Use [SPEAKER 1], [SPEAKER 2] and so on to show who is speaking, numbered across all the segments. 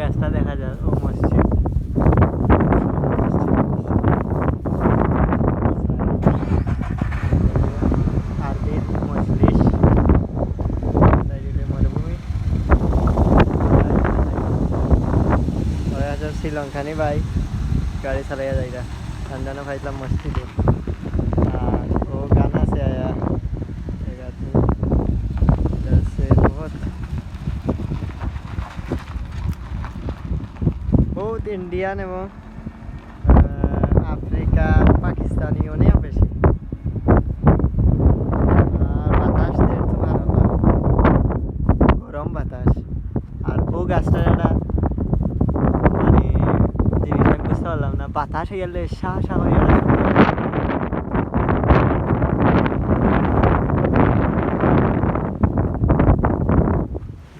[SPEAKER 1] গাছটা দেখা যায়, ও মসজিদ। আরবির মজলিস, মরুভূমি। শ্রীলঙ্কানি ভাই গাড়ি চালাইয়া যাইরা ঠান্ডানো খাইলাম মসজিদে। আর ও গান আছে আয়া বহুত ইন্ডিয়ান এবং আফ্রিকা পাকিস্তানি অনেক বেশি। আর বাতাস গরম বাতাস। আর ও গাছটা একটা মানে জিনিস আমি বুঝতে পারলাম না, বাতাস গেলে শাহ শাহ হয়ে গেল।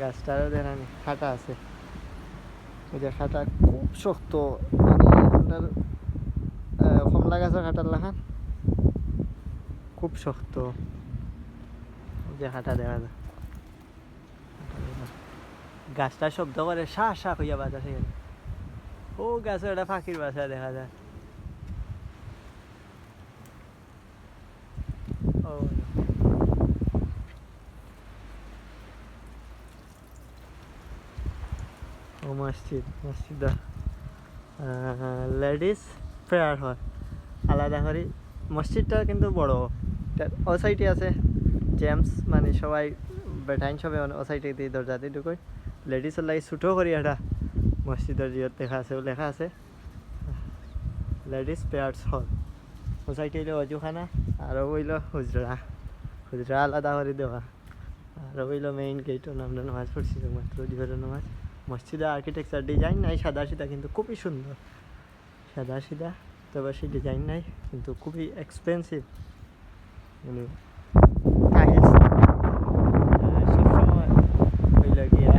[SPEAKER 1] গাছটারও দেখানি খাটা আছে, ওই যে খাটা খুব শক্ত, মানে আপনার কমলা গাছের খাটার লাখান খুব শক্ত। যে খাটা দেখা যায়, গাছটা শব্দ করে শাহ শাহ হইয়া বাতাসে গেলে। ও গাছে ওটা পাখির বাসা দেখা যায়। ও ও মসজিদ, মসজিদ লেডিস প্রেয়ার হয় আলাদা করে। মসজিদটা কিন্তু বড়, ও সাইডে আছে জেমস, মানে সবাই বেটাইন সবাই ও সাইডে দিয়ে দরজা দিয়ে ঢুকোয়। লেডিসের লাগে ছোটো করি একটা মসজিদের জিয়ত লেখা আছে, লেখা আছে লেডিস প্রেয়ার্স হল। ও সাইডে হইলো অজুখানা, আরও হইল হুজরা, হুজরা আলাদা করে দেওয়া। আর হইলো মেইন গেট, আমরা নামাজ পড়ছি মাত্র দুপুরের নামাজ। মসজিদের আর্কিটেকচার ডিজাইন নাই সাদা সিধা, কিন্তু খুবই সুন্দর সাদা সিধা। তবে সেই ডিজাইন নাই, কিন্তু খুবই এক্সপেন্সিভ। মানে টাইলস সবসময় হইল গিয়া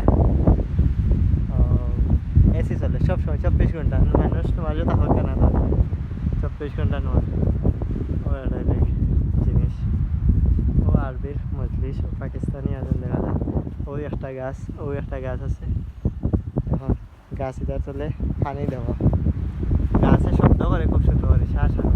[SPEAKER 1] এসি চলে সবসময় 24 ঘন্টা। মানুষ নামাজও থাকবে না, 24 ঘন্টা নামাজ। ও একটা জিনিস। ও আরবির মজলিস, ও পাকিস্তানি আজান দেখা যায়। ওই একটা গাছ আছে। এখন গাছ ইধার চলে পানি দেওয়া, গাছে শব্দ করে খুব সুন্দর করে শাহ শাহ।